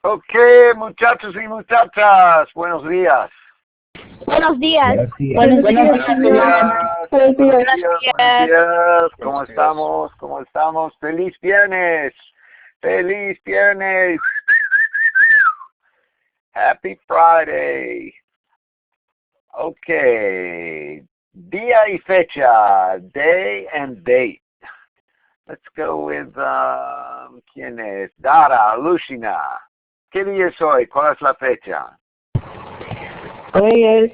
Ok, muchachos y muchachas, buenos días. Buenos días. Buenos días. Buenos días. ¿Cómo estamos? ¿Cómo estamos? ¡Feliz viernes! ¡Feliz viernes! Happy Friday. Okay. Día y fecha. Day and date. Let's go with, ¿quién es? Dara, Lushina. ¿Qué día es hoy? ¿Cuál es la fecha? Hoy es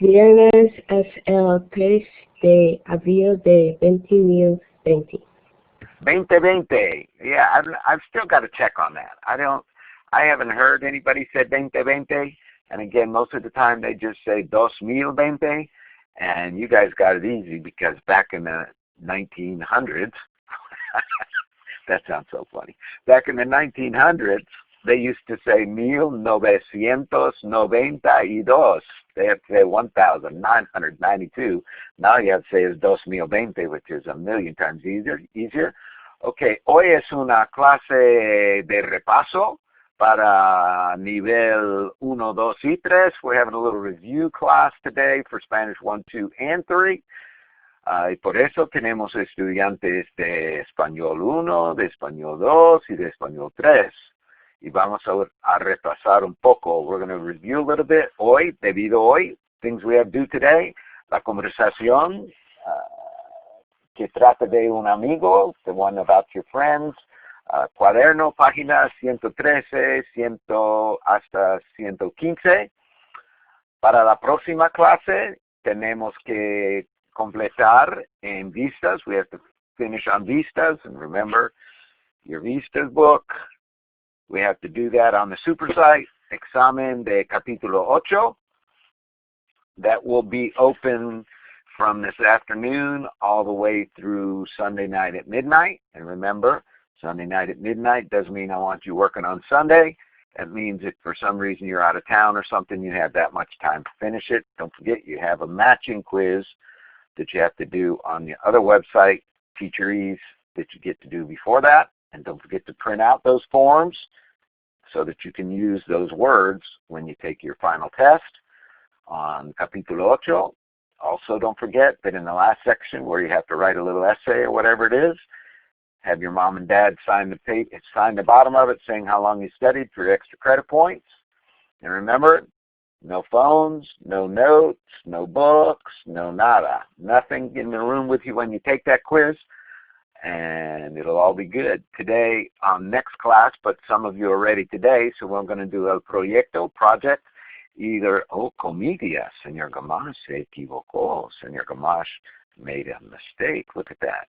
viernes, es el 3 de abril de 2020. 2020. Yeah, I've still got to check on that. I haven't heard anybody say 2020. And again, most of the time they just say 2020. And you guys got it easy because back in the 1900s, that sounds so funny. Back in the 1900s, they used to say 1992. They have to say 1992. Now you have to say it's 2020, which is a million times easier. Okay, hoy es una clase de repaso para nivel 1, 2 y 3. We're having a little review class today for Spanish 1, 2, and 3. Y por eso tenemos estudiantes de Español 1, de Español 2 y de Español 3. Y vamos a repasar un poco. We're going to review a little bit hoy, things we have to do today. La conversación que trata de un amigo, the one about your friends. Cuaderno, página 113, hasta 115. Para la próxima clase tenemos que completar en vistas. We have to finish on vistas. And remember, your vistas book, we have to do that on the super site. Examen de capítulo 8. That will be open from this afternoon all the way through Sunday night at midnight. And remember, Sunday night at midnight doesn't mean I want you working on Sunday. That means if for some reason you're out of town or something, you have that much time to finish it. Don't forget you have a matching quiz that you have to do on the other website, Teacheries, that you get to do before that. And don't forget to print out those forms so that you can use those words when you take your final test on Capítulo 8. Also, don't forget that in the last section where you have to write a little essay or whatever it is, have your mom and dad sign the bottom of it saying how long you studied for extra credit points. And remember, no phones, no notes, no books, no nada. Nothing in the room with you when you take that quiz, and it'll all be good. Today, next class, but some of you are ready today, so we're going to do el proyecto, project, either, comedia, Señor Gamache se equivocó. Señor Gamache made a mistake. Look at that.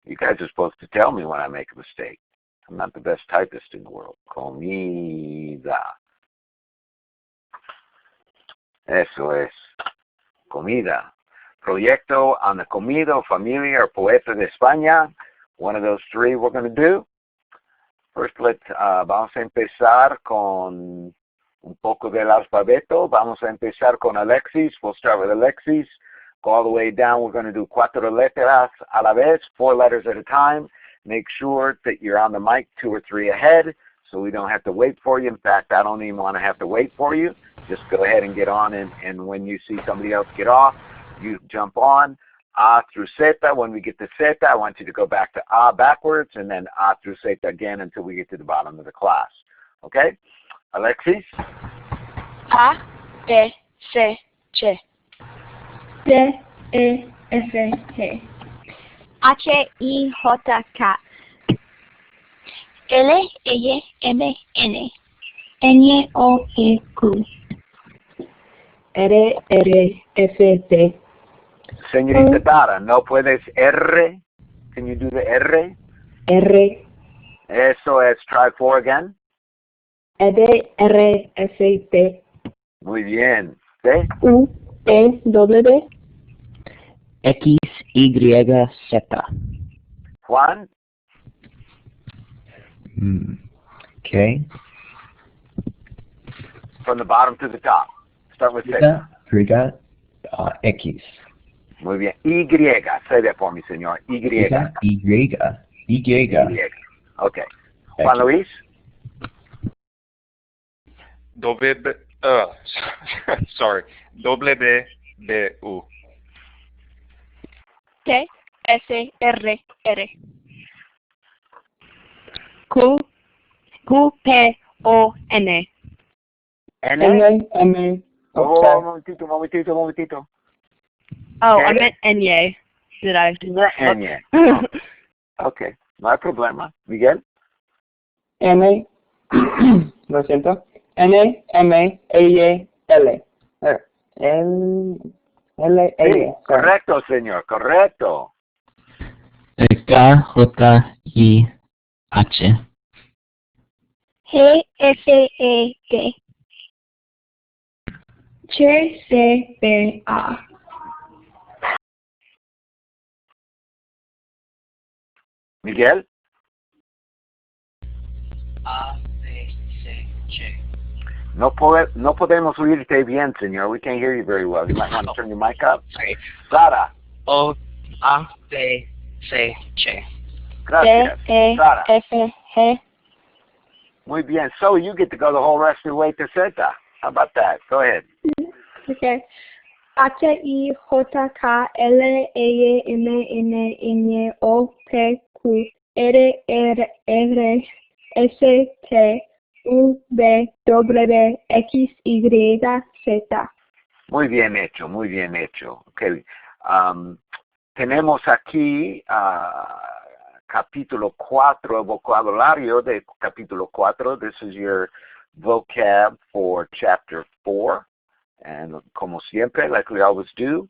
You guys are supposed to tell me when I make a mistake. I'm not the best typist in the world. Comida. Eso es. Comida. Proyecto on the comida, familia, or poeta de España. One of those three we're going to do. First, vamos a empezar con un poco del alfabeto. Vamos a empezar con Alexis. We'll start with Alexis. Go all the way down. We're going to do 4 letras a la vez, 4 letters at a time. Make sure that you're on the mic 2 or 3 ahead so we don't have to wait for you. In fact, I don't even want to have to wait for you. Just go ahead and get on, and when you see somebody else get off, you jump on. A through Z. When we get to Z, I want you to go back to A backwards, and then A through Z again until we get to the bottom of the class. Okay? Alexis? A, B, C, G. D, E, F, G. H, I, J, K. L, E, M, N. N, O, P, Q. R, F, T. Señorita Dara, ¿no puedes R? Can you do the R? R. Eso es, try 4 again. D, R, F, T. Muy bien. ¿Sí? U, E, W. X, Y, Z. Juan? Okay. From the bottom to the top. Start with Z. Y, X. Muy bien. Y. Say that for me, señor. Y. Y. Okay. Juan Luis? Sorry. WBU. TSRR. QPON. N. M. Oh, momentito. Oh, Okay. I meant Enye. Did I? N. Okay, no hay problema. Miguel? N. Lo siento. N. M. E. L. L. L. Sí, E. correcto, señor, correcto. KJIH. GFEG. CCBA. Miguel? No podemos oírte bien, señor. We can't hear you very well. You might want to turn your mic up. Sorry. Sara. OABCH. Gracias. Sara. DEFG. Muy bien. So you get to go the whole rest of the way to Zeta. How about that? Go ahead. Okay. HIJKLMNNOPQRRSTUVWXYZ. Muy bien hecho, muy bien hecho. Okay. Tenemos aquí capítulo 4, vocabulario de capítulo 4. This is your vocab for chapter 4. And como siempre, like we always do,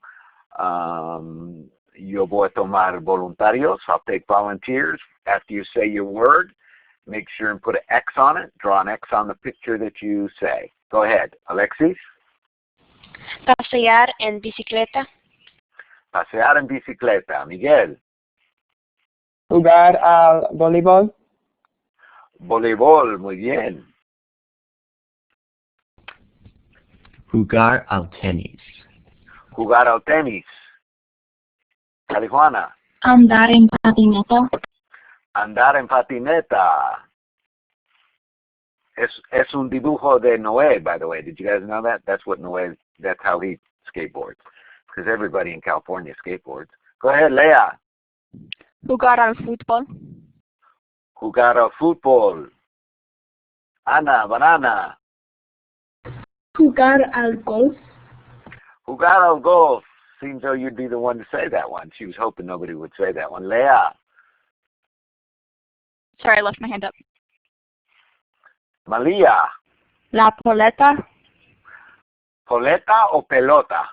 yo voy a tomar voluntarios. I'll take volunteers. After you say your word, make sure and put an X on it. Draw an X on the picture that you say. Go ahead. Alexis? Pasear en bicicleta. Pasear en bicicleta. Miguel? Jugar al voleibol. Voleibol. Muy bien. Jugar al tenis. Jugar al tenis. Calijuana? Andar en patineta. Andar en patineta. Es un dibujo de Noé, by the way. Did you guys know that? That's what Noé, that's how he skateboards. Because everybody in California skateboards. Go ahead, Leah. Jugar al fútbol. Jugar al fútbol. Ana, banana. Jugar al golf. Jugar al golf. Seems though you'd be the one to say that one. She was hoping nobody would say that one. Leah. Sorry, I left my hand up. Malia. La poleta. ¿Poleta o pelota?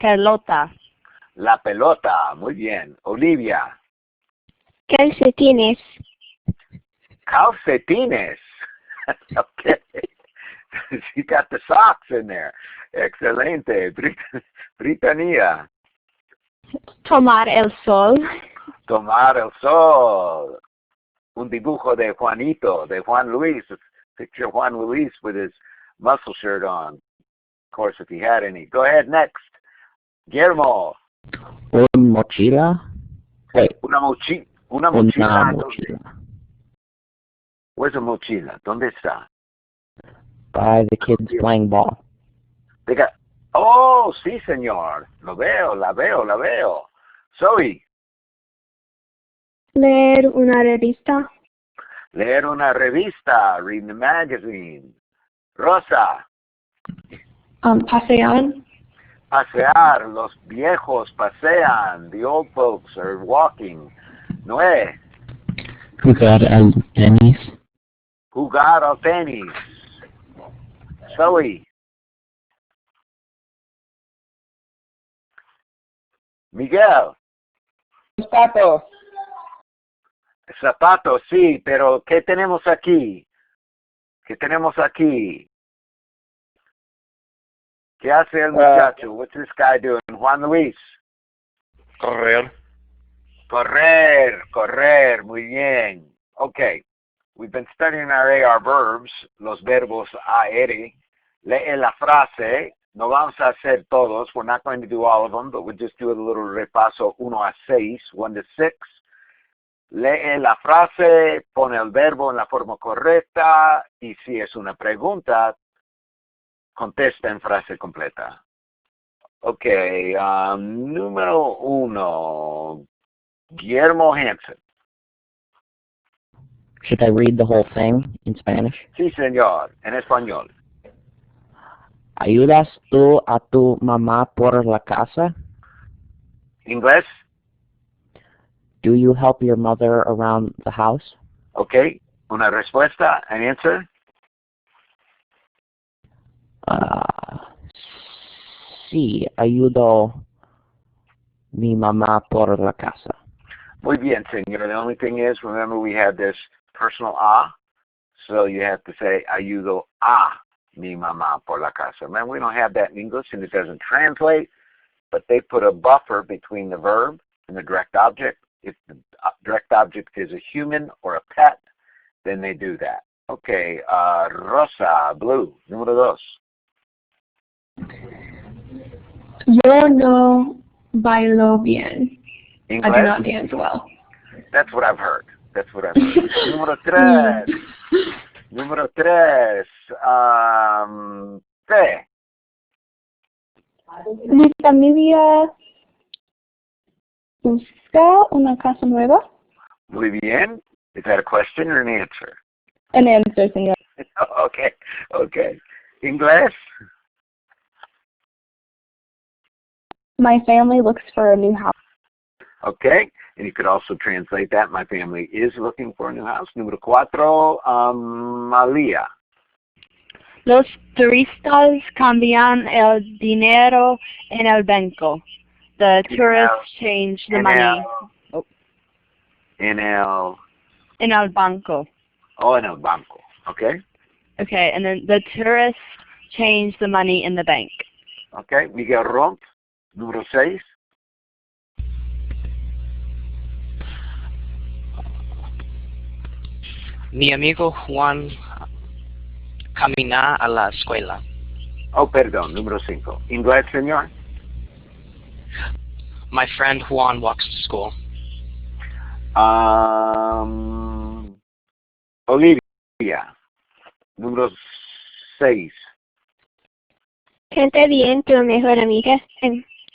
Pelota. La pelota. Muy bien. Olivia. Calcetines. Calcetines. Okay. She got the socks in there. Excelente. Britannia. Tomar el sol. Tomar el sol. Un dibujo de Juanito, de Juan Luis. Picture Juan Luis with his muscle shirt on. Of course, if he had any. Go ahead, next. Guillermo. Una mochila. Wait. Una mochila. Una mochila. Where's a mochila? ¿Dónde está? By the kids playing ball. They got, oh, sí, señor. Lo veo, la veo. Zoe. Leer una revista. Leer una revista. Read the magazine. Rosa. Pasear. Pasear. Los viejos pasean. The old folks are walking. Noé. Jugar al tenis. Jugar al tenis. Zoe. Miguel. Zapatos. Zapatos, sí, pero ¿qué tenemos aquí? ¿Qué tenemos aquí? ¿Qué hace el muchacho? What's this guy doing? Juan Luis. Correr. Correr, muy bien. Okay, we've been studying our AR verbs, los verbos AR. Lee la frase. No vamos a hacer todos. We're not going to do all of them, but we'll just do a little repaso 1 a 6, 1 to 6. lee la frase, pone el verbo en la forma correcta y si es una pregunta, contesta en frase completa. Ok, número 1, Guillermo Hansen. Should I read the whole thing in Spanish? Sí, señor, en español. ¿Ayudas tú a tu mamá por la casa? Inglés. Do you help your mother around the house? Ok, una respuesta, an answer. Sí, ayudo mi mamá por la casa. Muy bien, señor. The only thing is, remember we have this personal a, so you have to say, ayudo a mi mamá por la casa. Man, we don't have that in English, and it doesn't translate, but they put a buffer between the verb and the direct object. If the direct object is a human or a pet, then they do that. Okay, Rosa, blue, número 2. Yo no bailo bien. I do English? not dance well. That's what I've heard. That's what I've heard. Número 3. Número 3. P. Mi familia busca una casa nueva. Muy bien. Is that a question or an answer? An answer, señor. Okay. Okay. English? My family looks for a new house. Okay. And you could also translate that. My family is looking for a new house. Número 4. Malia. Los turistas cambian el dinero en el banco. The tourists change the money En el banco. Oh, en el banco. Okay. Okay, and then the tourists change the money in the bank. Okay. Miguel Romp. Número 6. Mi amigo Juan camina a la escuela. Oh, perdón. Número 5. Inglés, señor. My friend Juan walks to school. Olivia. Número 6. Canta bien tu mejor amiga,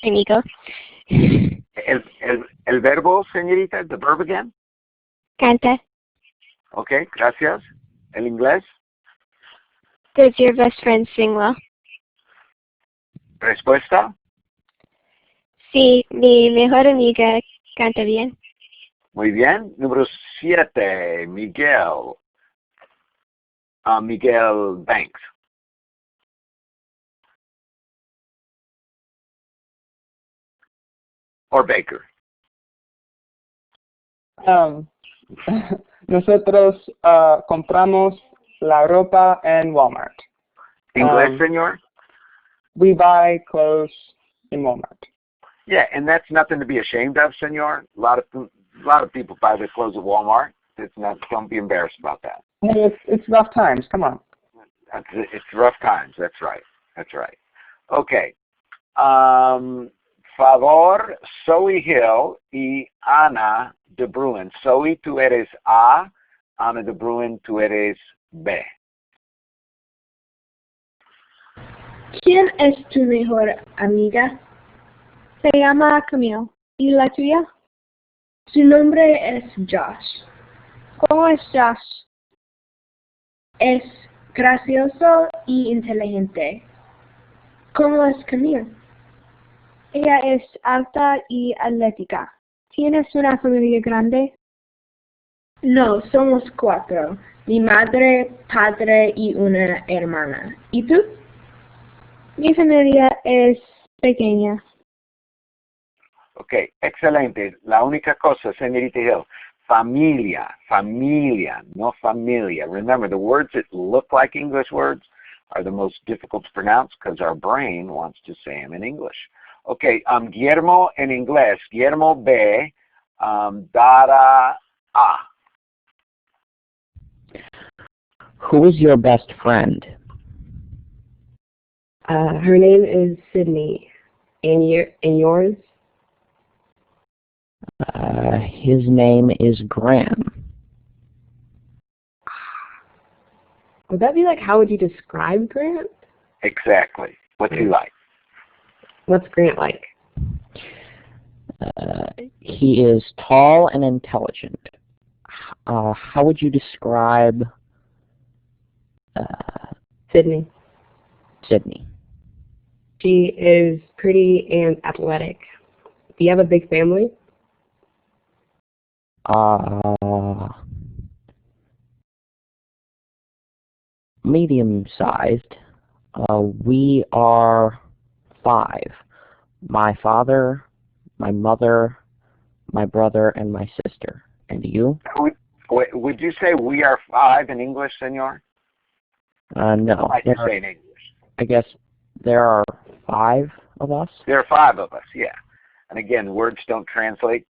amigo. El verbo, señorita, the verb again. Canta. Okay, gracias. El inglés. Does your best friend sing well? Respuesta. Sí, mi mejor amiga canta bien. Muy bien. Número 7, Miguel. Miguel Banks. Or Baker. Nosotros compramos la ropa en Walmart. Inglés, señor. We buy clothes in Walmart. Yeah, and that's nothing to be ashamed of, senor. A lot of people buy their clothes at Walmart. It's not. Don't be embarrassed about that. Hey, it's rough times. Come on. It's rough times. That's right. That's right. Okay. Favor, Zoe Hill y Ana de Bruin. Zoe, tú eres A. Ana de Bruin, tú eres B. ¿Quién es tu mejor amiga? Se llama Camille. ¿Y la tuya? Su nombre es Josh. ¿Cómo es Josh? Es gracioso y inteligente. ¿Cómo es Camille? Ella es alta y atlética. ¿Tienes una familia grande? No, somos 4. Mi madre, padre y una hermana. ¿Y tú? Mi familia es pequeña. Okay, excelente. La única cosa, señorita Hill, familia, no familia. Remember, the words that look like English words are the most difficult to pronounce because our brain wants to say them in English. Okay, Guillermo en inglés. Guillermo B, Dara A. Who is your best friend? Her name is Sydney. And yours? His name is Graham. Would that be like, how would you describe Grant? Exactly. What's he like? What's Grant like? He is tall and intelligent. How would you describe Sydney. Sydney? She is pretty and athletic. Do you have a big family? Medium-sized. We are 5. My father, my mother, my brother, and my sister. And you? Would you say we are 5 in English, senor? No. What might you say in English? I guess there are 5 of us. There are 5 of us, yeah. And again, words don't translate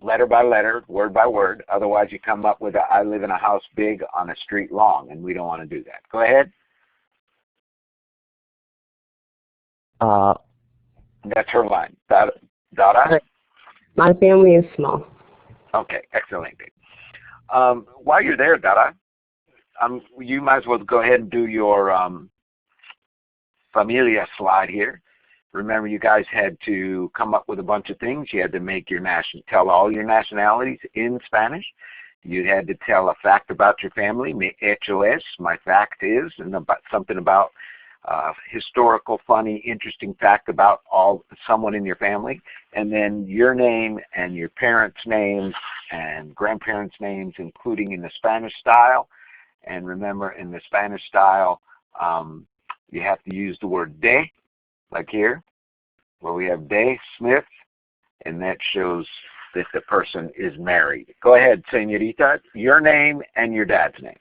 letter by letter, word by word. Otherwise, you come up with I live in a house big on a street long, and we don't want to do that. Go ahead. That's her line. Dara? My family is small. Okay, excellent. While you're there, Dara, you might as well go ahead and do your familia slide here. Remember, you guys had to come up with a bunch of things. You had to make your tell all your nationalities in Spanish. You had to tell a fact about your family. Mi hecho es, my fact is, and something about historical, funny, interesting fact about someone in your family. And then your name and your parents' names and grandparents' names, including in the Spanish style. And remember, in the Spanish style, you have to use the word de, like here, where we have de Smith, and that shows that the person is married. Go ahead, señorita, your name and your dad's name.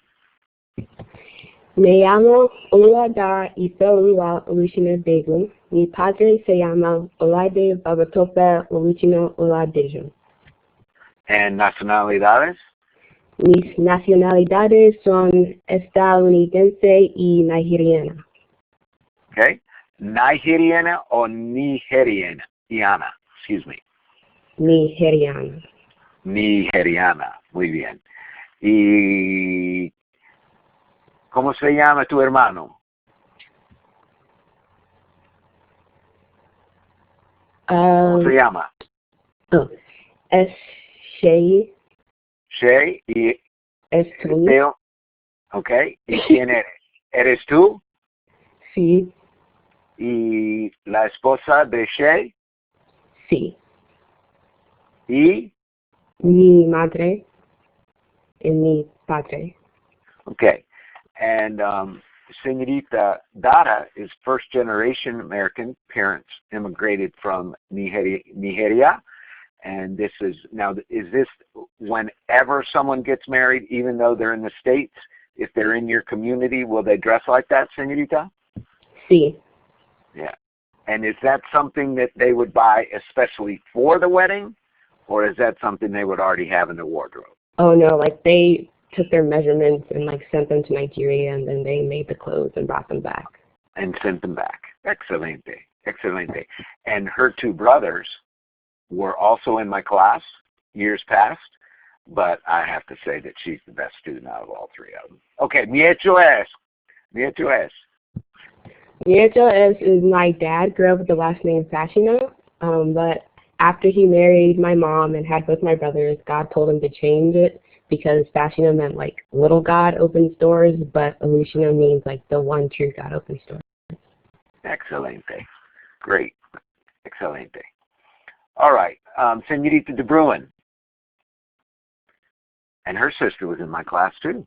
Me llamo Olada Ifelua Olushina Begum. Mi padre se llama Olade Babatope Olushina Oladejo. And nacionalidades? Mis nacionalidades son estadounidense y nigeriana. Okay. Nigeriana o Nigeriana? Excuse me. Nigeriana. Nigeriana. Muy bien. ¿Y cómo se llama tu hermano? ¿Cómo se llama? Es Shay. Shay y Es tú. Teo. Okay. ¿Y quién eres? ¿Eres tú? Sí. ¿Y la esposa de Shay? Sí. ¿Y? Mi madre y mi padre. Okay. And Señorita Dara is first generation American. Parents immigrated from Nigeria. And this is, now, is this whenever someone gets married, even though they're in the States, if they're in your community, will they dress like that, Señorita? Sí. Yeah. And is that something that they would buy especially for the wedding, or is that something they would already have in the wardrobe? Oh no, like they took their measurements and like sent them to Nigeria, and then they made the clothes and brought them back. And sent them back. Excelente. Excelente. And her 2 brothers were also in my class years past, but I have to say that she's the best student out of all 3 of them. Okay, mi hecho es. Mi hecho es. Mi hecho es is my dad grew up with the last name Fashino, but after he married my mom and had both my brothers, God told him to change it because Fashino meant like little God opens doors, but Olushina means like the one true God opens doors. Excelente. Great. Excelente. All right. Señorita De Bruin. And her sister was in my class too.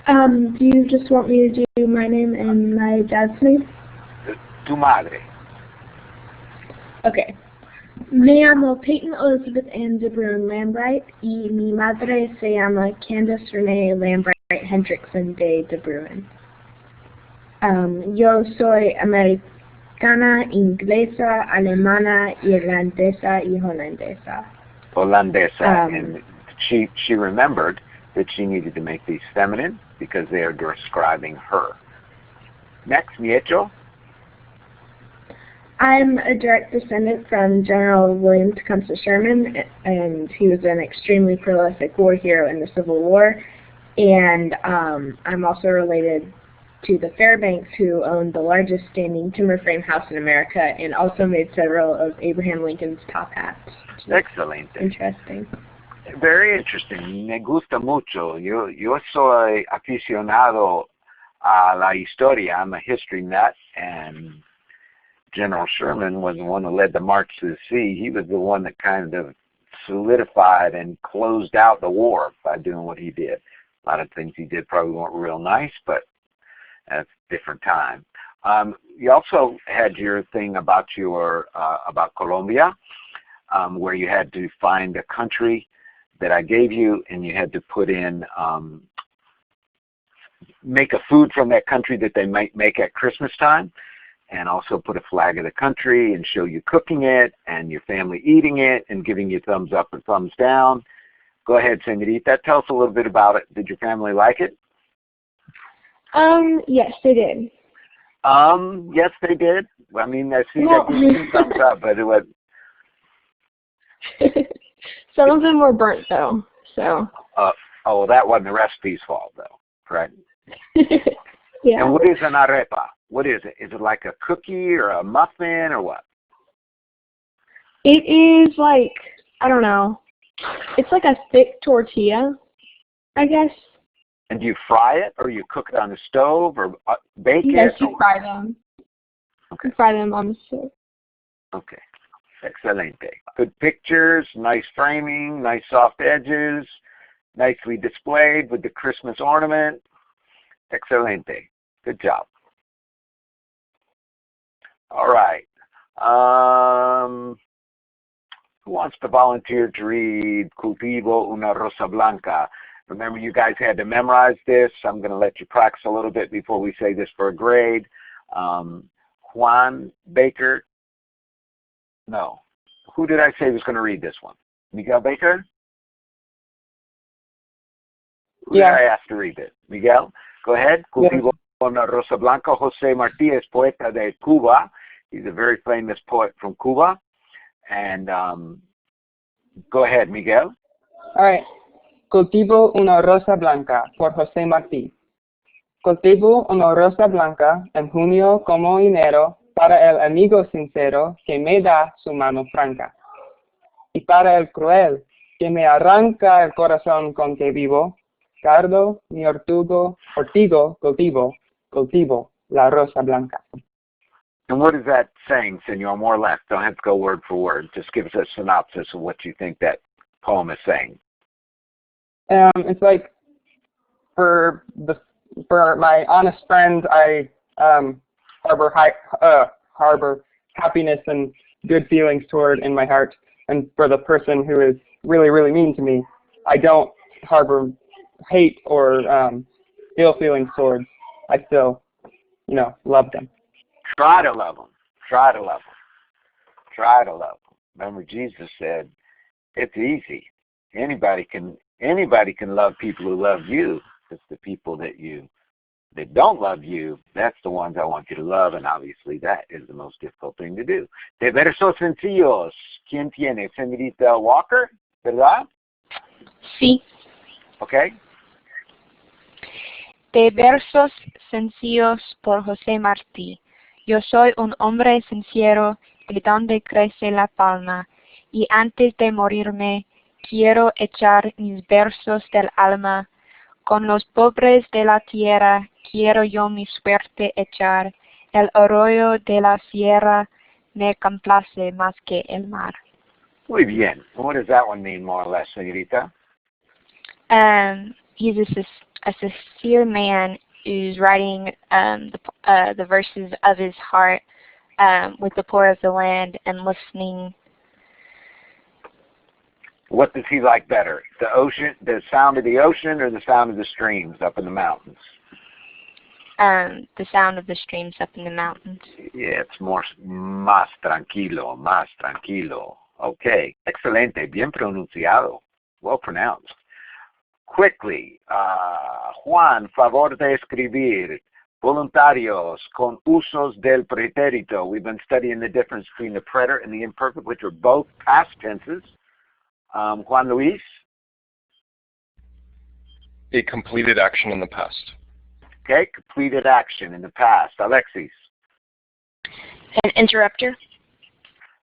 Do you just want me to do my name and my dad's name? Tu madre. Okay. Me llamo Peyton Elizabeth Ann De Bruin Lambright y mi madre se llama Candace Renee Lambright Hendrickson de Bruin. Yo soy americana, inglesa, alemana, irlandesa y holandesa. Holandesa. And she remembered that she needed to make these feminine because they are describing her. Next, mi hecho. I'm a direct descendant from General William Tecumseh Sherman, and he was an extremely prolific war hero in the Civil War. And I'm also related to the Fairbanks, who owned the largest standing timber frame house in America and also made several of Abraham Lincoln's top hats. Excelente. Interesting. Very interesting. Me gusta mucho. Yo soy aficionado a la historia. I'm a history nut, and General Sherman was the one who led the March to the Sea. He was the one that kind of solidified and closed out the war by doing what he did. A lot of things he did probably weren't real nice, but that's a different time. You also had your thing about about Colombia, where you had to find a country that I gave you, and you had to put in make a food from that country that they might make at Christmas time, and also put a flag of the country and show you cooking it and your family eating it and giving you thumbs up or thumbs down. Go ahead, Senorita. Tell us a little bit about it. Did your family like it? Yes, they did. Yes, they did. I mean, I see that you two thumbs up, but it was... Some of them were burnt, though, so... oh, that wasn't the recipe's fault, though, correct? Yeah. And what is an arepa? What is it? Is it like a cookie or a muffin or what? It is like, I don't know. It's like a thick tortilla, I guess. And do you fry it, or you cook it on the stove, or bake it? Yes, you fry them. Okay. You fry them on the stove. Okay. Excelente. Good pictures, nice framing, nice soft edges, nicely displayed with the Christmas ornament. Excelente. Good job. All right. Who wants to volunteer to read Cultivo una rosa blanca? Remember, you guys had to memorize this. I'm going to let you practice a little bit before we say this for a grade. Juan Baker. No. Who did I say was going to read this one? Miguel Baker? Who did I ask to read it? Miguel? Go ahead. Cultivo una rosa blanca. José Martí es poeta de Cuba. He's a very famous poet from Cuba. And go ahead, Miguel. All right. Cultivo una rosa blanca por José Martí. Cultivo una rosa blanca en junio como enero para el amigo sincero que me da su mano franca. Y para el cruel que me arranca el corazón con que vivo, cardo mi ortigo cultivo la rosa blanca. And what is that saying, Senor? More or less. Don't have to go word for word. Just give us a synopsis of what you think that poem is saying. It's like, for my honest friends, I harbor happiness and good feelings toward in my heart, and for the person who is really, really mean to me, I don't harbor hate or ill feelings towards. I still, love them. Try to love them. Try to love them. Try to love them. Remember, Jesus said, it's easy. Anybody can love people who love you. It's the people that don't love you, that's the ones I want you to love, and obviously that is the most difficult thing to do. De versos sencillos. ¿Quién tiene? Señorita Walker, ¿verdad? Sí. Okay. De versos sencillos por José Martí. Yo soy un hombre sincero de donde crece la palma, y antes de morirme quiero echar mis versos del alma. Con los pobres de la tierra quiero yo mi suerte echar. El arroyo de la sierra me complace más que el mar. Muy bien. What does that one mean, more or less, señorita? He's a sincere man who's writing the verses of his heart with the poor of the land and listening. What does he like better? The ocean, the sound of the ocean, or the sound of the streams up in the mountains? The sound of the streams up in the mountains. Yeah, it's más tranquilo. Okay, excelente, bien pronunciado, well pronounced. Quickly, Juan, favor de escribir Voluntarios con usos del pretérito. We've been studying the difference between the preterite and the imperfect, which are both past tenses. Juan Luis? A completed action in the past. Okay, completed action in the past. Alexis? An interrupter.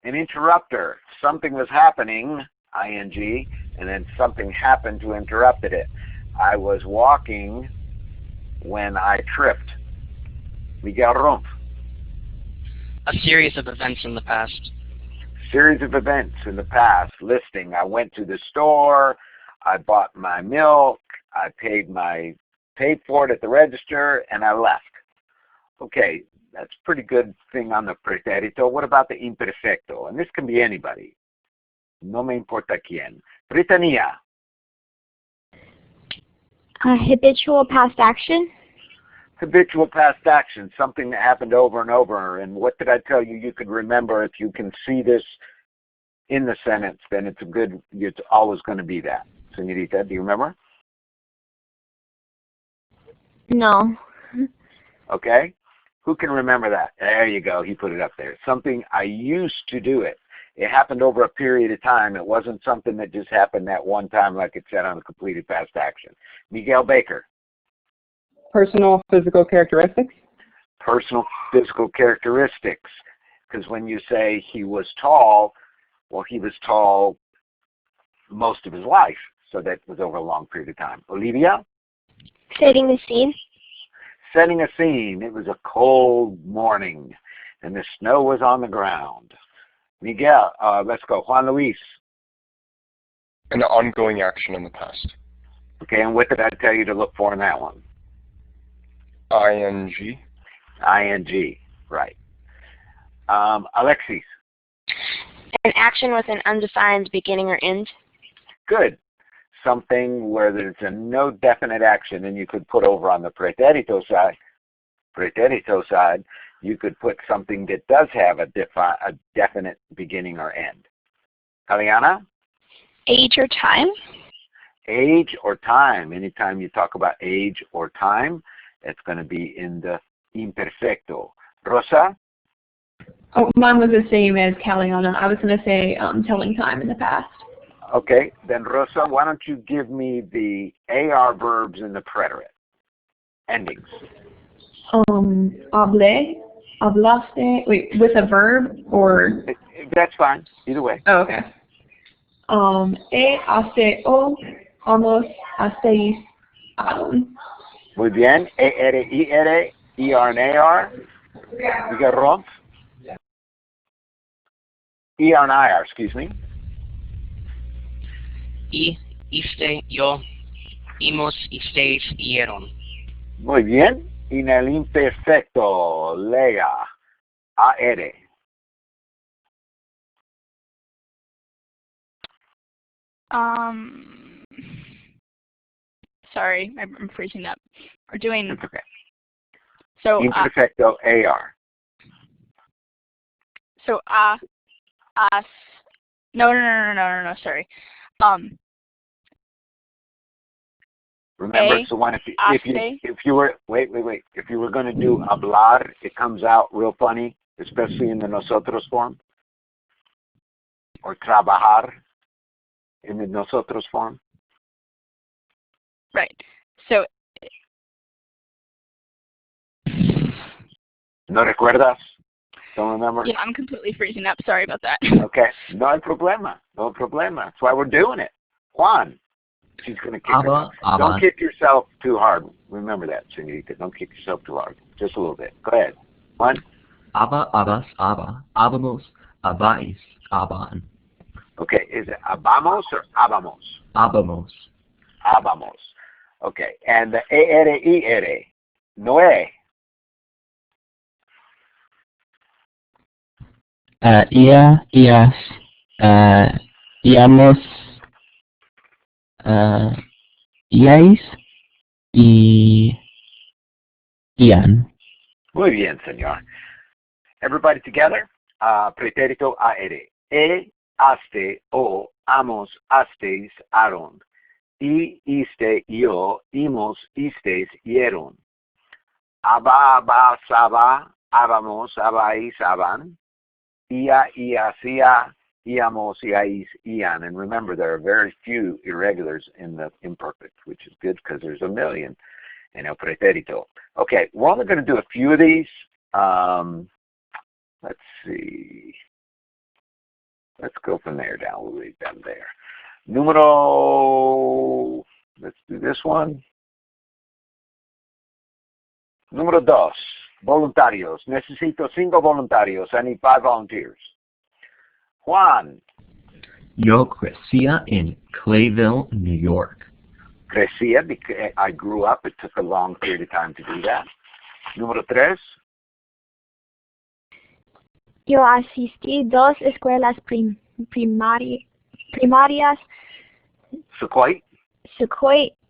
An interrupter. Something was happening, ing, and then something happened to interrupted it. I was walking when I tripped. Miguel Rumpf. A series of events in the past. Series of events in the past. Listing. I went to the store. I bought my milk. I paid for it at the register, and I left. Okay, that's a pretty good thing on the pretérito. What about the imperfecto? And this can be anybody. No me importa quién. Britannia. Habitual past action. Habitual past action, something that happened over and over. And what did I tell you? You could remember if you can see this in the sentence, then it's always going to be that. Señorita, do you remember? No. Okay. Who can remember that? There you go. He put it up there. Something I used to do it. It happened over a period of time. It wasn't something that just happened that one time like it said on the completed past action. Miguel Baker. Personal physical characteristics. Personal physical characteristics. Because when you say he was tall, well, he was tall most of his life. So that was over a long period of time. Olivia? Setting the scene. Setting a scene. It was a cold morning, and the snow was on the ground. Miguel, let's go. Juan Luis. An ongoing action in the past. Okay, and what did I tell you to look for in that one? ing. ing, right. Alexis. An action with an undefined beginning or end. Good. Something where there's a no definite action, and you could put over on the pretérito side, you could put something that does have a definite beginning or end. Kaliana? Age or time. Age or time. Anytime you talk about age or time, it's going to be in the imperfecto. Rosa? Oh, mine was the same as Kaliana. I was going to say telling time in the past. Okay, then Rosa, why don't you give me the AR verbs in the preterite? Endings. Hablé, hablaste, wait, with a verb or? That's fine, either way. Oh, okay. Hace, o, vamos, haceis, Muy bien. E-R-I-R, E-R and A-R. You got Rumpf? E-R and I-R, excuse me. Y, iste, yo, imos, isteis, ieron. Muy bien. En el imperfecto, Lea, A-R. Sorry, I'm freezing up. We're doing Okay. so. Imperfecto, A-R. So us. No. Sorry. Remember, it's the one if you were if you were going to do hablar, it comes out real funny, especially in the nosotros form, or trabajar in the nosotros form. Right. So. ¿No recuerdas? Don't remember? Yeah, I'm completely freezing up. Sorry about that. Okay. No problema. No problema. That's why we're doing it. Juan. She's going to kick herself. Don't kick yourself too hard. Remember that, señorita. Don't kick yourself too hard. Just a little bit. Go ahead. Juan. Abas, abamos, abais, aban. Okay. Is it abamos or abamos? Abamos. Abamos. Okay. And the E-R-I-R, Noé. Ias, íamos, iais y ian. Muy bien, señor. Everybody together. Pretérito AR. Aste, o, amos, asteis, aron. I, iste, yo, imos, istes, ieron. Aba, aba, saba, ábamos, abáis, aban. Ia, ia, íamos, iais, ian. And remember, there are very few irregulars in the imperfect, which is good because there's a million in el pretérito. Okay, we're only going to do a few of these. Let's see. Let's go from there down. We'll leave them there. Número, let's do this one. Número 2, voluntarios. Necesito 5 voluntarios. I need 5 volunteers. Juan. Yo crecía en Clayville, New York. Crecía because I grew up. It took a long period of time to do that. Número 3. Yo asistí 2 escuelas primarias, Sequoia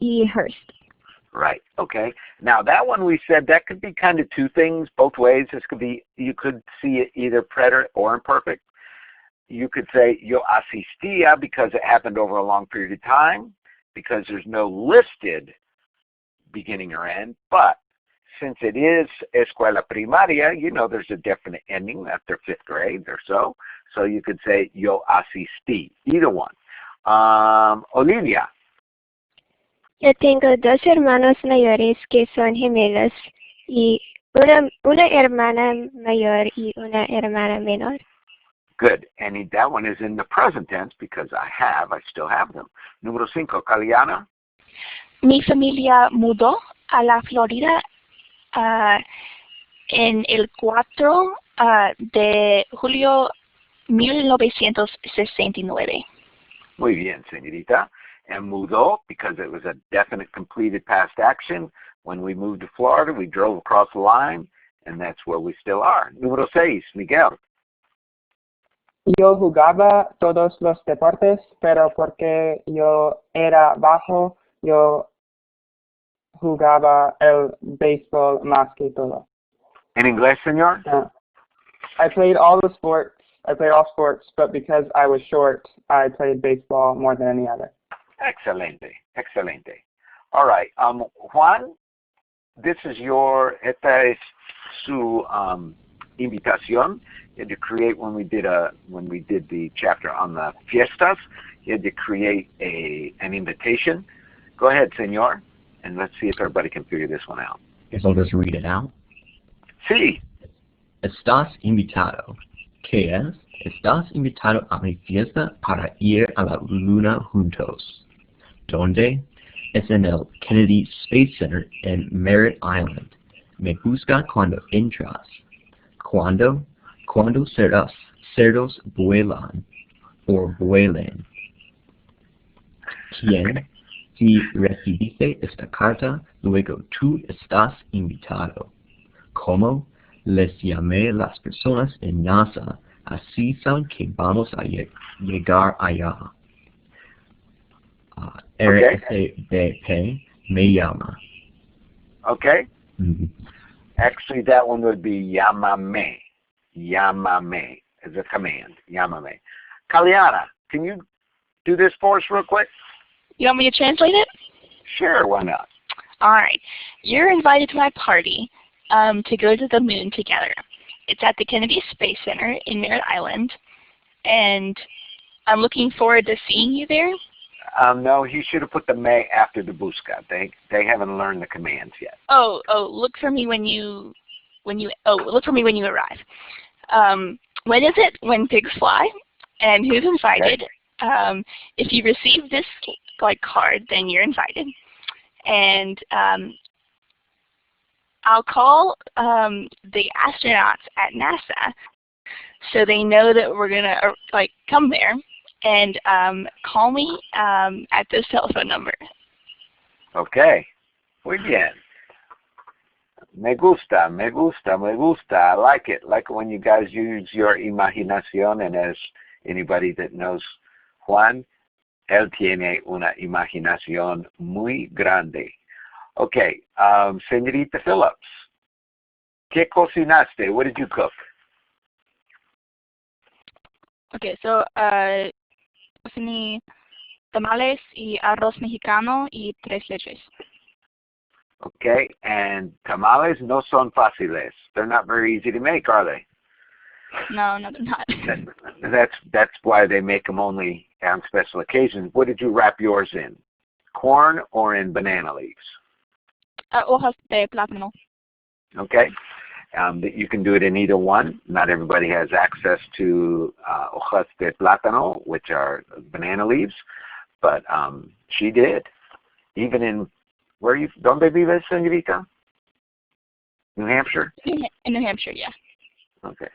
y Hearst. Right, okay. Now that one we said that could be kind of two things, both ways. This could be, you could see it either preterite or imperfect. You could say yo asistía because it happened over a long period of time, because there's no listed beginning or end, but since it is escuela primaria, you know there's a definite ending after 5th grade or so. So you could say yo asistí, either one. Olivia. Yo tengo 2 hermanos mayores que son gemelos y una hermana mayor y una hermana menor. Good. And that one is in the present tense because I still have them. Número 5, Caliana. Mi familia mudó a la Florida en el 4 de julio 1969. Muy bien, señorita. And mudó because it was a definite completed past action. When we moved to Florida, we drove across the line, and that's where we still are. Número 6, Miguel. Yo jugaba todos los deportes, pero porque yo era bajo, yo jugaba el béisbol más que todo. En inglés, señor? I played all sports, but because I was short, I played baseball more than any other. Excelente, excelente. All right, Juan, esta es su invitación. You had to create when we did the chapter on the fiestas. You had to create an invitation. Go ahead, señor, and let's see if everybody can figure this one out. Guess I'll just read it out. Sí. Estás invitado. ¿Qué es? Estás invitado a mi fiesta para ir a la luna juntos. ¿Dónde? Es en el Kennedy Space Center en Merritt Island. Me busca cuando entras. ¿Cuándo? Cuando cerdos vuelan o vuelen. ¿Quién? Si recibiste esta carta, luego tú estás invitado. ¿Cómo? Les llamé las personas en NASA, así saben que vamos a llegar allá. RSVP me llama. Okay. Mm-hmm. Actually, that one would be llámame. Llámame is a command. Llámame. Caliana, can you do this for us real quick? You want me to translate it? Sure, why not? All right. You're invited to my party to go to the moon together. It's at the Kennedy Space Center in Merritt Island, and I'm looking forward to seeing you there. No, he should have put the me after the busca. They haven't learned the commands yet. Look for me when you arrive. When is it? When pigs fly? And who's invited? Okay. If you receive this card, then you're invited. And I'll call the astronauts at NASA so they know that we're gonna come there, and call me at this telephone number. Okay. Muy bien. Me gusta, me gusta, me gusta. I like it. Like when you guys use your imaginación, and as anybody that knows Juan, él tiene una imaginación muy grande. Okay, Señorita Phillips, ¿qué cocinaste? What did you cook? Okay, so cociné tamales y arroz mexicano y 3 leches. Okay, and tamales no son fáciles. They're not very easy to make, are they? No, no, they're not. That's why they make them only on special occasions. What did you wrap yours in? Corn or in banana leaves? Hojas de plátano. Okay, you can do it in either one. Not everybody has access to hojas de plátano, which are banana leaves, but she did. Even in, where you, ¿dónde vives, señorita? New Hampshire? In New Hampshire, yeah. Okay.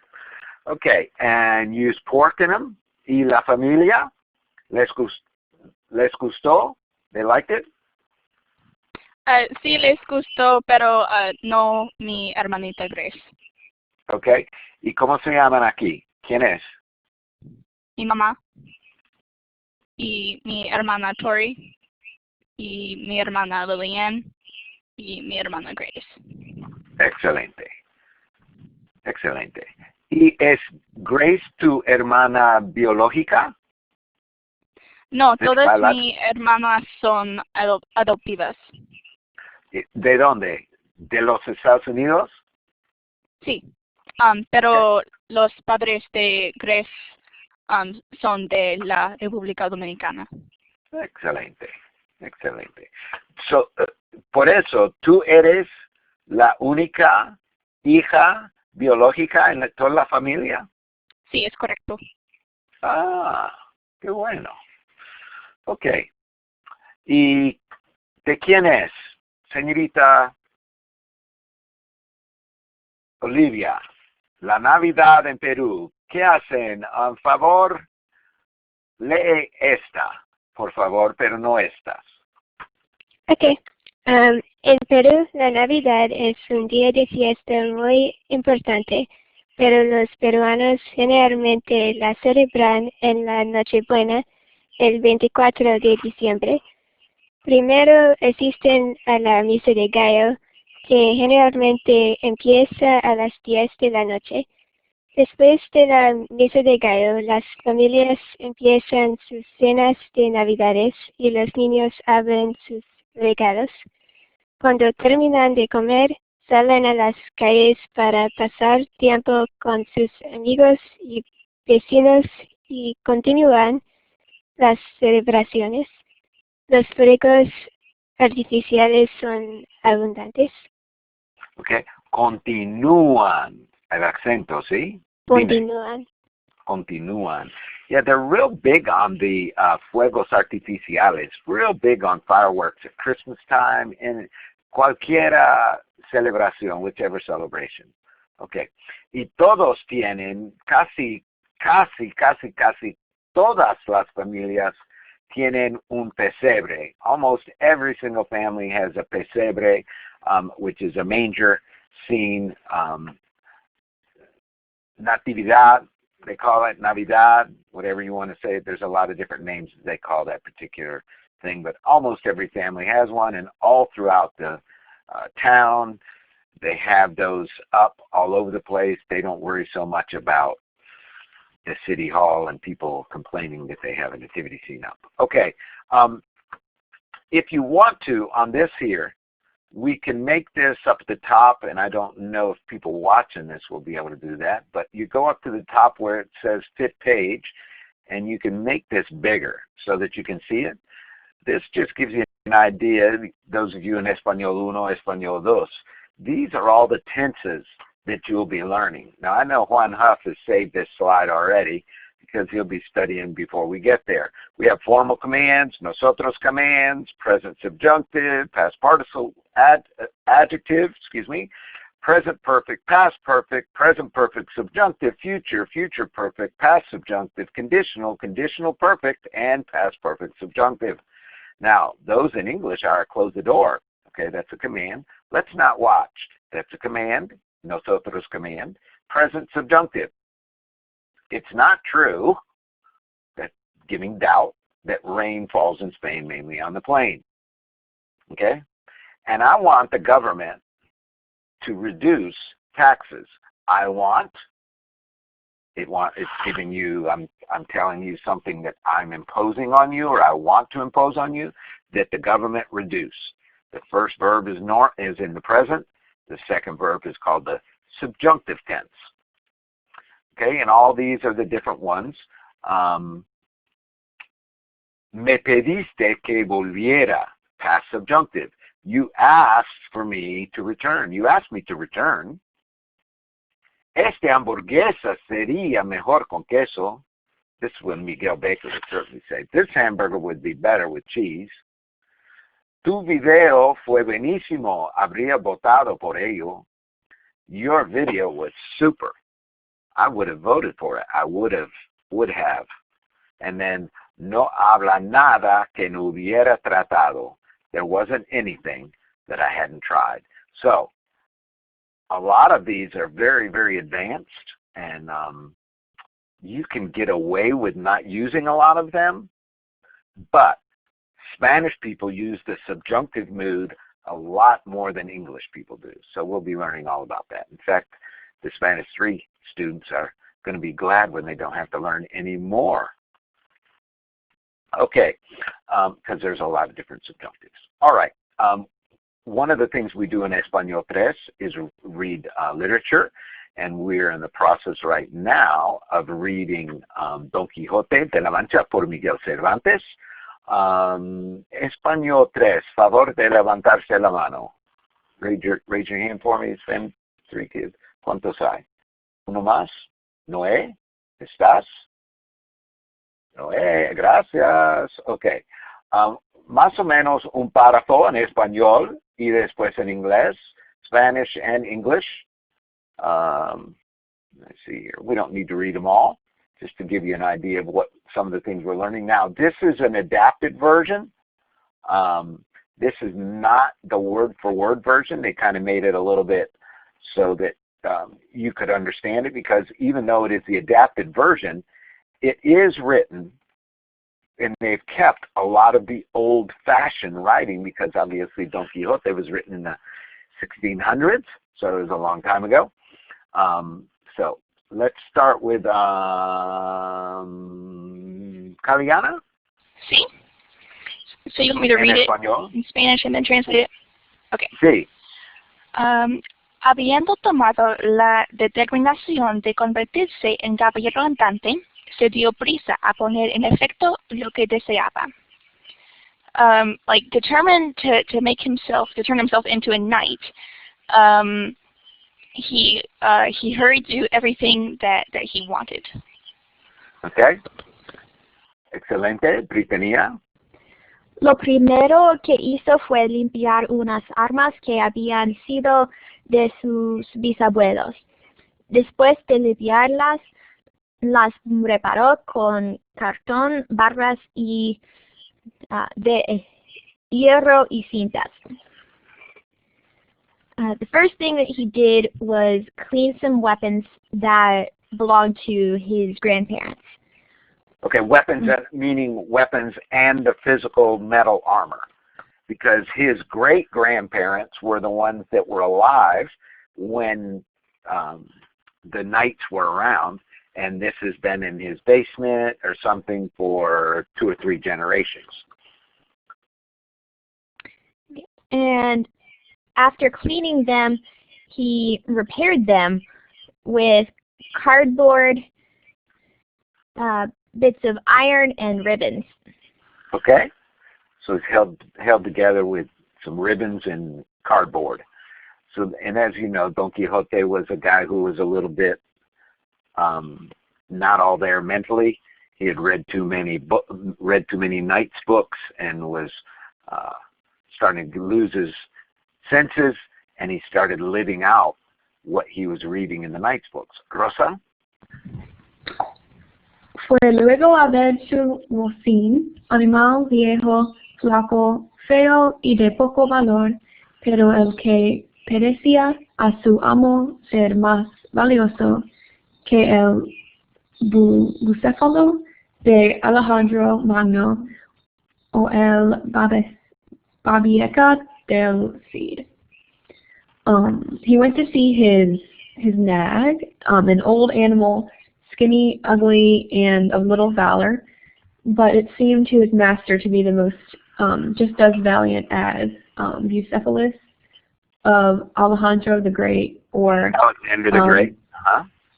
Okay, and use pork in them. ¿Y la familia? ¿Les gustó? They liked it? Sí les gustó, pero no mi hermanita Grace. Okay. ¿Y cómo se llaman aquí? ¿Quién es? Mi mamá. Y mi hermana Tori. Y mi hermana Lillian. Y mi hermana Grace. Excelente. Excelente. ¿Y es Grace tu hermana biológica? No, todas mis hermanas son adoptivas. ¿De dónde? ¿De los Estados Unidos? Sí, pero los padres de Grace son de la República Dominicana. Excelente, excelente. So, por eso, ¿tú eres la única hija biológica en toda la familia? Sí, es correcto. Ah, qué bueno. Ok. ¿Y de quién es, señorita Olivia? La Navidad en Perú. ¿Qué hacen? Por favor, lee esta, por favor, pero no estas. Ok. En Perú, la Navidad es un día de fiesta muy importante, pero los peruanos generalmente la celebran en la Nochebuena, el 24 de diciembre. Primero asisten a la misa de gallo, que generalmente empieza a las 10 de la noche. Después de la misa de gallo, las familias empiezan sus cenas de Navidades y los niños abren sus regalos. Cuando terminan de comer, salen a las calles para pasar tiempo con sus amigos y vecinos y continúan las celebraciones. Los fuegos artificiales son abundantes. Okay. Continúan. El acento, ¿sí? Continúan. Continúan. Yeah, they're real big on the fuegos artificiales, real big on fireworks at Christmas time and cualquiera celebración, whichever celebration. Okay. Y todos tienen, casi todas las familias tienen un pesebre. Almost every single family has a pesebre, which is a manger scene. Natividad, they call it Navidad, whatever you want to say. There's a lot of different names that they call that particular thing, but almost every family has one, and all throughout the town, they have those up all over the place. They don't worry so much about the city hall and people complaining that they have a nativity scene up. Okay, if you want to, on this here, we can make this up at the top, and I don't know if people watching this will be able to do that, but you go up to the top where it says Fit Page, and you can make this bigger so that you can see it. This just gives you an idea, those of you in Español 1, Español 2. These are all the tenses that you'll be learning. Now, I know Juan Huff has saved this slide already because he'll be studying before we get there. We have formal commands, nosotros commands, present subjunctive, past participle, adjective, present perfect, past perfect, present perfect subjunctive, future, future perfect, past subjunctive, conditional, conditional perfect, and past perfect subjunctive. Now, those in English are close the door. Okay, that's a command. Let's not watch. That's a command, nosotros command, present subjunctive. It's not true, that giving doubt, that rain falls in Spain mainly on the plain. Okay? And I want the government to reduce taxes. It's giving you, I'm telling you something that I'm imposing on you or I want to impose on you, that the government reduce. The first verb is in the present. The second verb is called the subjunctive tense. Okay, and all these are the different ones. Me pediste que volviera, past subjunctive. You asked for me to return. You asked me to return. Esta hamburguesa sería mejor con queso. This is what Miguel Baker would certainly say. This hamburger would be better with cheese. Tu video fue buenísimo. Habría votado por ello. Your video was super. I would have voted for it. I would have. And then, no habla nada que no hubiera tratado. There wasn't anything that I hadn't tried. So, a lot of these are very, very advanced, and you can get away with not using a lot of them, but Spanish people use the subjunctive mood a lot more than English people do. So we'll be learning all about that. In fact, the Spanish 3 students are going to be glad when they don't have to learn any more. Okay, because there's a lot of different subjunctives. All right, one of the things we do in Español 3 is read literature, and we're in the process right now of reading Don Quijote de la Mancha por Miguel Cervantes. Español 3, favor de levantarse la mano. Raise your hand for me, Sven. 3 kids. ¿Cuántos hay? ¿Uno más? Noé, ¿estás? Noé, gracias. Ok. Más o menos un párrafo en español y después en inglés, Spanish and English. Let's see here. We don't need to read them all, just to give you an idea of what some of the things we're learning now. This is an adapted version. This is not the word-for-word version. They kind of made it a little bit so that you could understand it, because even though it is the adapted version, it is written, and they've kept a lot of the old-fashioned writing, because obviously Don Quixote was written in the 1600s, so it was a long time ago. So let's start with Caliana. Sí. So you want me to read it in Spanish and then translate it? Okay. Sí. Habiendo tomado la determinación de convertirse en caballero andante, se dio prisa a poner en efecto lo que deseaba. Like determined to turn himself into a knight. He hurried to do everything that he wanted. Okay. Excelente. Britannia. Lo primero que hizo fue limpiar unas armas que habían sido de sus bisabuelos. Después de limpiarlas, las reparó con cartón, barras y de hierro y cintas. The first thing that he did was clean some weapons that belonged to his grandparents. Okay, weapons, meaning weapons and the physical metal armor, because his great-grandparents were the ones that were alive when the knights were around, and this has been in his basement or something for 2 or 3 generations. And after cleaning them, he repaired them with cardboard, bits of iron, and ribbons. Okay, so it's held together with some ribbons and cardboard. So, and as you know, Don Quixote was a guy who was a little bit not all there mentally. He had read too many knights books and was starting to lose his senses, and he started living out what he was reading in the knights books. Rosa? Fue luego a ver su mocín, animal viejo, flaco, feo y de poco valor, pero el que parecía a su amo ser más valioso que el bucéfalo de Alejandro Magno o el babieca del Cid. He went to see his nag, an old animal, skinny, ugly, and of little valor, but it seemed to his master to be the most, just as valiant as Bucephalus of Alejandro the Great, or Alexander the Great.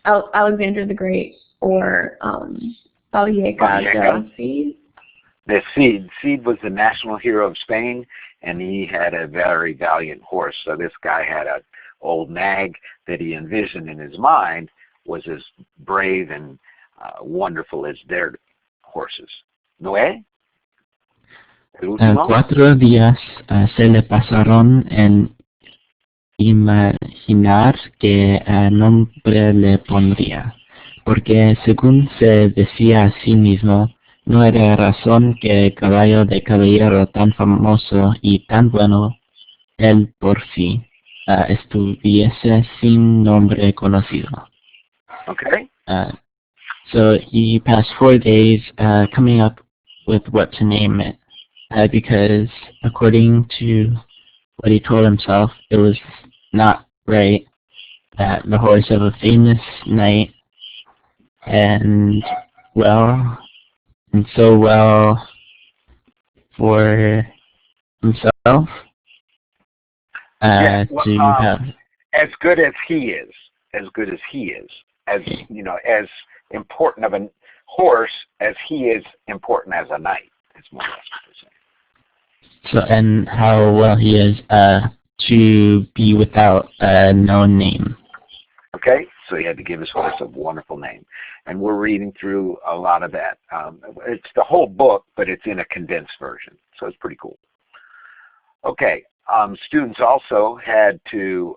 Alexander the Great, or Valleca the Cid. The Cid. Cid was the national hero of Spain, and he had a very valiant horse. So this guy had an old nag that he envisioned in his mind was as brave and wonderful as their horses. Noé? 4 días se le pasaron en imaginar qué nombre le pondría, porque según se decía a sí mismo, no era razón que caballo de caballero tan famoso y tan bueno, él por sí, estuviese sin nombre conocido. Okay. So he passed 4 days coming up with what to name it, because according to what he told himself, it was not right that the horse of a famous knight and so well for himself to have as good as he is, as you know, as important of a horse as he is important as a knight. It's more or less what they're saying. So, and how well he is to be without a known name. Okay, so he had to give his horse a wonderful name. And we're reading through a lot of that. It's the whole book, but it's in a condensed version, so it's pretty cool. Okay, students also had to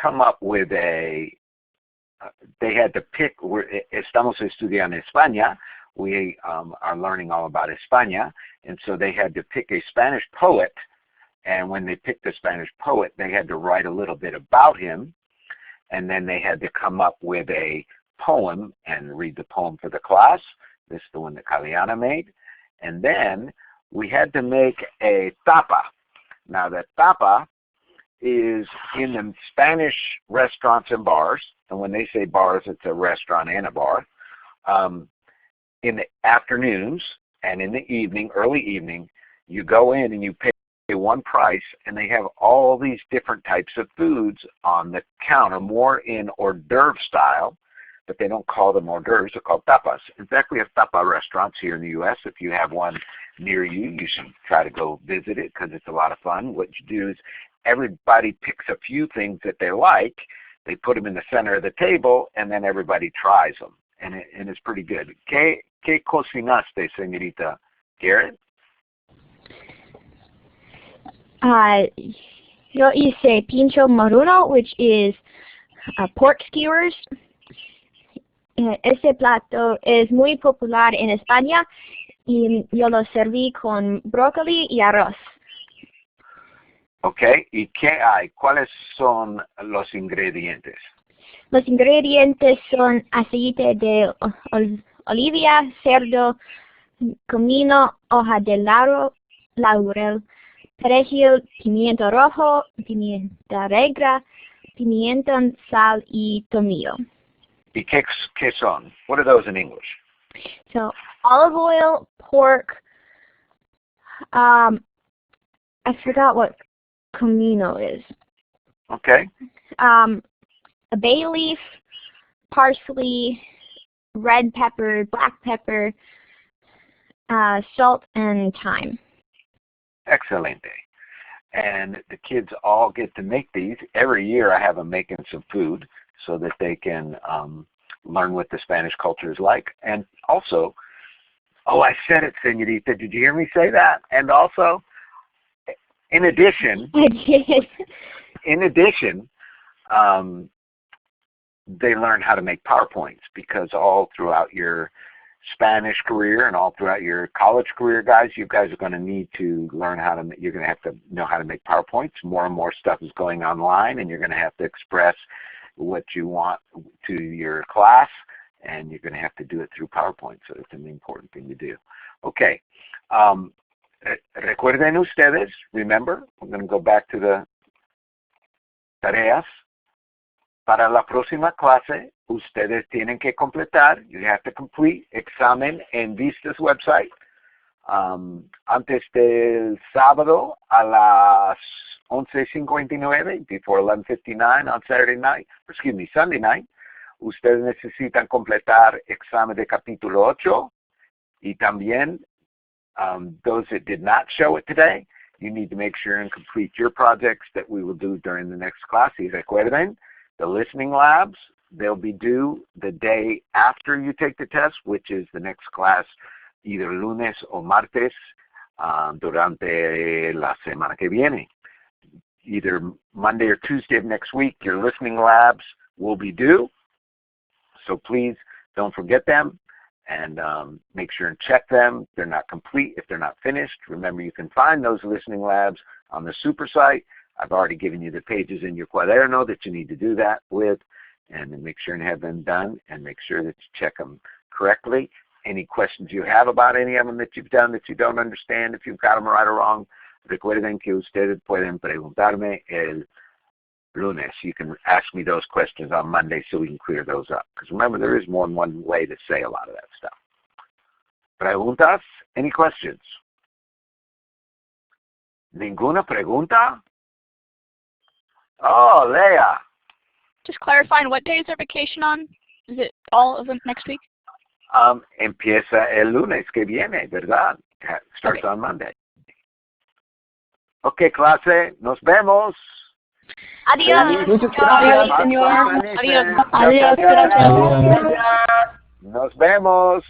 come up with they had to pick, estamos estudiando España, we are learning all about España, and so they had to pick a Spanish poet, and when they picked the Spanish poet, they had to write a little bit about him, and then they had to come up with a poem and read the poem for the class. This is the one that Caliana made. And then we had to make a tapa. Now the tapa is in the Spanish restaurants and bars, and when they say bars, it's a restaurant and a bar. In the afternoons and in the evening, early evening, you go in and you pay one price, and they have all these different types of foods on the counter, more in hors d'oeuvre style, but they don't call them hors d'oeuvres, they're called tapas. In fact, we have tapa restaurants here in the U.S. If you have one near you, you should try to go visit it because it's a lot of fun. What you do is everybody picks a few things that they like, they put them in the center of the table, and then everybody tries them, and it's pretty good. ¿Qué cocinaste, señorita Garrett? Yo hice pincho moruno, which is pork skewers. Ese plato es muy popular en España y yo lo serví con brócoli y arroz. Okay, ¿y qué hay? ¿Cuáles son los ingredientes? Los ingredientes son aceite de olivia, cerdo, comino, hoja de laurel, perejil, pimiento rojo, pimienta negra, pimiento, sal y tomillo. ¿Y qué son? What are those in English? So olive oil, pork, I forgot what comino is. Okay. A bay leaf, parsley, red pepper, black pepper, salt, and thyme. Excelente. And the kids all get to make these. Every year I have them making some food so that they can learn what the Spanish culture is like. And also, I said it, señorita, did you hear me say that? And also, in addition, I did. In addition, they learn how to make PowerPoints, because all throughout your Spanish career and all throughout your college career, you guys are going to need to learn how to, you're going to have to know how to make PowerPoints. More and more stuff is going online, and you're going to have to express what you want to your class, and you're going to have to do it through PowerPoint, so it's an important thing to do. Okay. Recuerden ustedes, remember, we're going to go back to the tareas. Para la próxima clase, ustedes tienen que completar, you have to complete examen en Vista's website. Antes del sábado a las 11:59, before 11:59 on Sunday night, ustedes necesitan completar examen de capítulo 8 y también those that did not show it today, you need to make sure and complete your projects that we will do during the next class. Y recuerden, the listening labs, they'll be due the day after you take the test, which is the next class, either lunes o martes durante la semana que viene. Either Monday or Tuesday of next week, your listening labs will be due. So please don't forget them and make sure and check them. They're not complete if they're not finished. Remember, you can find those listening labs on the super site. I've already given you the pages in your cuaderno that you need to do that with, and then make sure and have them done and make sure that you check them correctly. Any questions you have about any of them that you've done that you don't understand, if you've got them right or wrong, recuerden que ustedes pueden preguntarme el lunes. You can ask me those questions on Monday so we can clear those up. Because remember, there is more than one way to say a lot of that stuff. ¿Preguntas? Any questions? ¿Ninguna pregunta? Oh, Leah. Just clarifying, what days are vacation on? Is it all of them next week? Empieza el lunes que viene, ¿verdad? Starts on Monday. Okay, clase, nos vemos. Adiós. Muchas gracias, señor. Adiós. Adiós, gracias. Nos vemos.